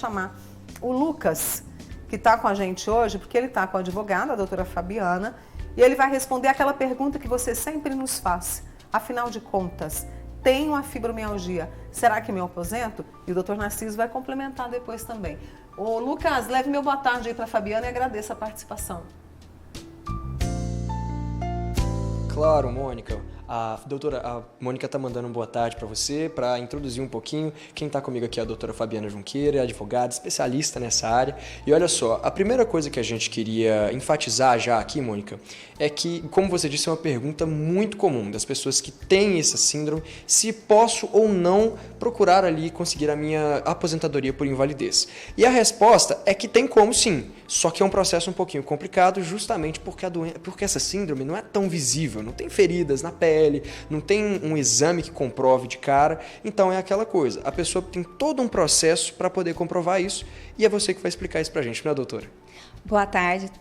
chamar o Lucas, que está com a gente hoje, porque ele está com a advogada, a doutora Fabiana, e ele vai responder aquela pergunta que você sempre nos faz. Afinal de contas, tenho a fibromialgia, será que me aposento? E o doutor Narciso vai complementar depois também. Ô Lucas, leve meu boa tarde aí para a Fabiana e agradeço a participação. Claro, Mônica. A Mônica está mandando uma boa tarde para você, para introduzir um pouquinho. Quem está comigo aqui é a doutora Fabiana Junqueira, advogada, especialista nessa área. E olha só, a primeira coisa que a gente queria enfatizar já aqui, Mônica, é que, como você disse, é uma pergunta muito comum das pessoas que têm essa síndrome, se posso ou não procurar ali conseguir a minha aposentadoria por invalidez. E a resposta é que tem como sim, só que é um processo um pouquinho complicado justamente porque essa síndrome não é tão visível, não tem feridas na pele, não tem um exame que comprove de cara, então é aquela coisa, a pessoa tem todo um processo para poder comprovar isso e é você que vai explicar isso pra gente, né, doutora? Boa tarde.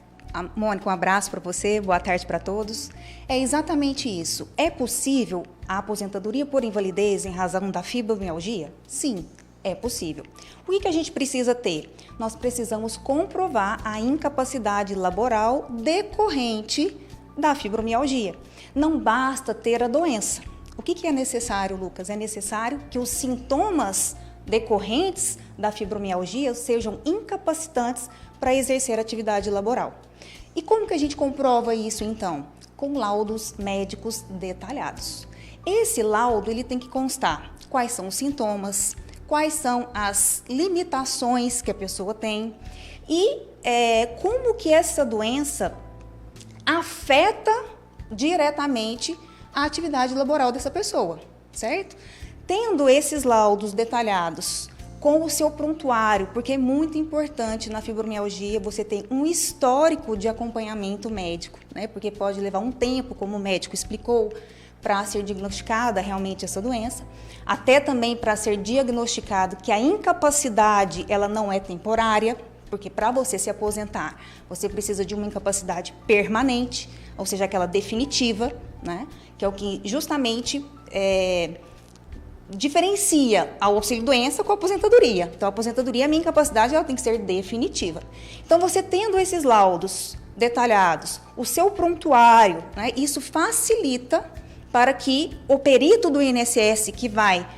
Mônica, um abraço para você, boa tarde para todos. É exatamente isso. É possível a aposentadoria por invalidez em razão da fibromialgia? Sim, é possível. O que a gente precisa ter? Nós precisamos comprovar a incapacidade laboral decorrente da fibromialgia. Não basta ter a doença. O que é necessário, Lucas? É necessário que os sintomas decorrentes da fibromialgia sejam incapacitantes para exercer atividade laboral. E como que a gente comprova isso, então? Com laudos médicos detalhados. Esse laudo ele tem que constar quais são os sintomas, quais são as limitações que a pessoa tem e como que essa doença afeta diretamente a atividade laboral dessa pessoa, certo? Tendo esses laudos detalhados com o seu prontuário, porque é muito importante na fibromialgia você ter um histórico de acompanhamento médico, né? Porque pode levar um tempo, como o médico explicou, para ser diagnosticada realmente essa doença, até também para ser diagnosticado que a incapacidade ela não é temporária, porque para você se aposentar, você precisa de uma incapacidade permanente, ou seja, aquela definitiva, né? Que é o que justamente diferencia a auxílio-doença com a aposentadoria. Então, a aposentadoria, a minha incapacidade, ela tem que ser definitiva. Então, você tendo esses laudos detalhados, o seu prontuário, né, isso facilita para que o perito do INSS que vai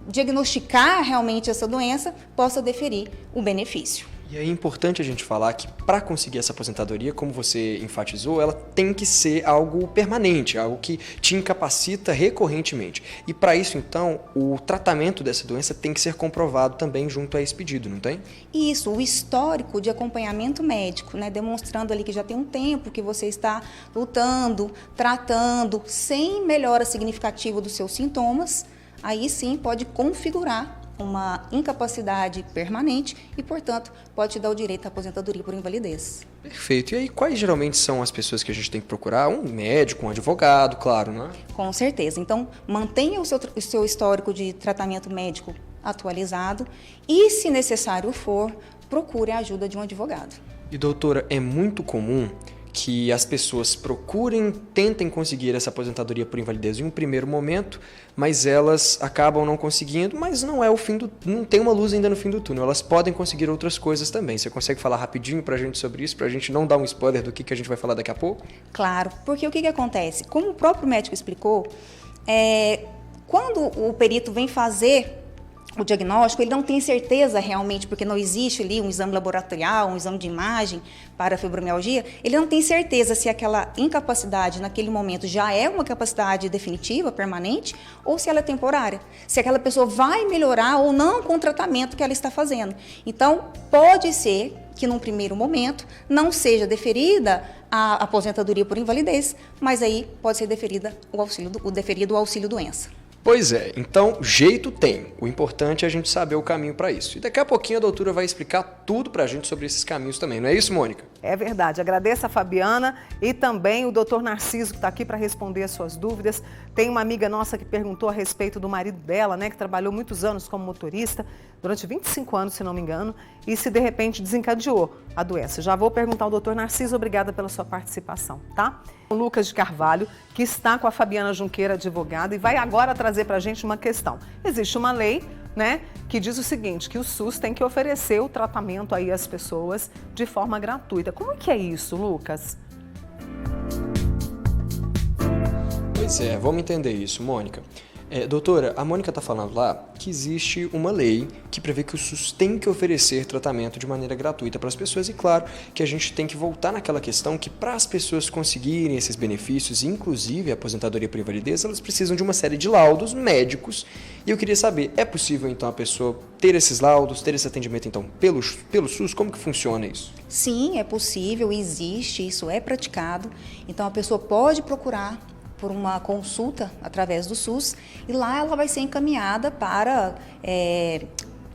diagnosticar realmente essa doença possa deferir o benefício. E é importante a gente falar que para conseguir essa aposentadoria, como você enfatizou, ela tem que ser algo permanente, algo que te incapacita recorrentemente. E para isso, então, o tratamento dessa doença tem que ser comprovado também junto a esse pedido, não tem? Isso, o histórico de acompanhamento médico, né, demonstrando ali que já tem um tempo que você está lutando, tratando, sem melhora significativa dos seus sintomas, aí sim pode configurar uma incapacidade permanente e, portanto, pode te dar o direito à aposentadoria por invalidez. Perfeito. E aí, quais geralmente são as pessoas que a gente tem que procurar? Um médico, um advogado, claro, né? Com certeza. Então, mantenha o seu histórico de tratamento médico atualizado e, se necessário for, procure a ajuda de um advogado. E, doutora, é muito comum que as pessoas tentem conseguir essa aposentadoria por invalidez em um primeiro momento, mas elas acabam não conseguindo, mas não é o fim não tem uma luz ainda no fim do túnel, elas podem conseguir outras coisas também. Você consegue falar rapidinho pra gente sobre isso, pra gente não dar um spoiler do que a gente vai falar daqui a pouco? Claro, porque o que acontece? Como o próprio médico explicou, quando o perito vem fazer o diagnóstico, ele não tem certeza realmente, porque não existe ali um exame laboratorial, um exame de imagem para a fibromialgia, ele não tem certeza se aquela incapacidade naquele momento já é uma capacidade definitiva, permanente, ou se ela é temporária, se aquela pessoa vai melhorar ou não com o tratamento que ela está fazendo. Então, pode ser que num primeiro momento não seja deferida a aposentadoria por invalidez, mas aí pode ser deferida o auxílio-doença. Pois é, então jeito tem. O importante é a gente saber o caminho para isso. E daqui a pouquinho a doutora vai explicar tudo para a gente sobre esses caminhos também, não é isso, Mônica? É verdade. Agradeço a Fabiana e também o doutor Narciso, que está aqui para responder as suas dúvidas. Tem uma amiga nossa que perguntou a respeito do marido dela, né, que trabalhou muitos anos como motorista, durante 25 anos, se não me engano, e se de repente desencadeou a doença. Já vou perguntar ao doutor Narciso, obrigada pela sua participação, tá? O Lucas de Carvalho, que está com a Fabiana Junqueira, advogada, e vai agora trazer para a gente uma questão. Existe uma lei né, que diz o seguinte, que o SUS tem que oferecer o tratamento aí às pessoas de forma gratuita. Como que é isso, Lucas? Pois é, vamos entender isso, Mônica. Doutora, a Mônica está falando lá que existe uma lei que prevê que o SUS tem que oferecer tratamento de maneira gratuita para as pessoas e, claro, que a gente tem que voltar naquela questão que para as pessoas conseguirem esses benefícios, inclusive a aposentadoria por invalidez, elas precisam de uma série de laudos médicos e eu queria saber, é possível então a pessoa ter esses laudos, ter esse atendimento então pelo SUS? Como que funciona isso? Sim, é possível, existe, isso é praticado. Então a pessoa pode procurar por uma consulta através do SUS e lá ela vai ser encaminhada para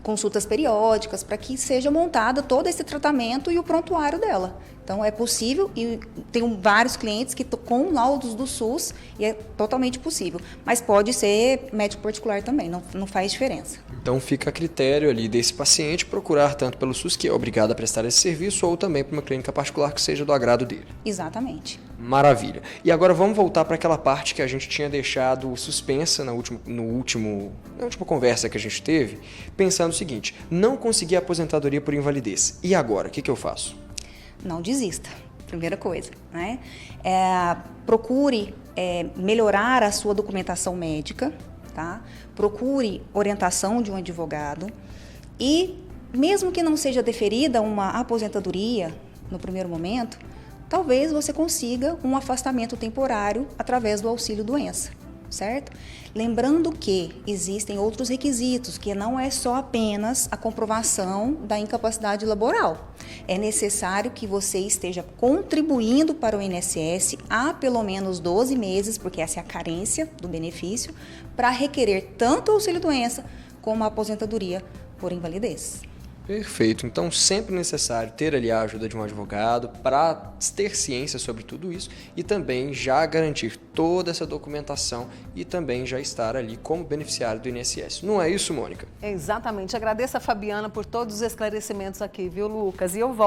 consultas periódicas para que seja montado todo esse tratamento e o prontuário dela. Então é possível e tenho vários clientes que com laudos do SUS e é totalmente possível, mas pode ser médico particular também, não faz diferença. Então fica a critério ali desse paciente procurar tanto pelo SUS, que é obrigado a prestar esse serviço, ou também para uma clínica particular que seja do agrado dele. Exatamente. Maravilha. E agora vamos voltar para aquela parte que a gente tinha deixado suspensa na última conversa que a gente teve, pensando o seguinte, não consegui a aposentadoria por invalidez. E agora, o que eu faço? Não desista, primeira coisa, né? Procure melhorar a sua documentação médica, tá? Procure orientação de um advogado e, mesmo que não seja deferida uma aposentadoria no primeiro momento, talvez você consiga um afastamento temporário através do auxílio-doença, certo? Lembrando que existem outros requisitos, que não é só apenas a comprovação da incapacidade laboral. É necessário que você esteja contribuindo para o INSS há pelo menos 12 meses, porque essa é a carência do benefício, para requerer tanto o auxílio-doença como a aposentadoria por invalidez. Perfeito. Então, sempre necessário ter ali a ajuda de um advogado para ter ciência sobre tudo isso e também já garantir toda essa documentação e também já estar ali como beneficiário do INSS. Não é isso, Mônica? Exatamente. Agradeço a Fabiana por todos os esclarecimentos aqui, viu, Lucas? E eu volto.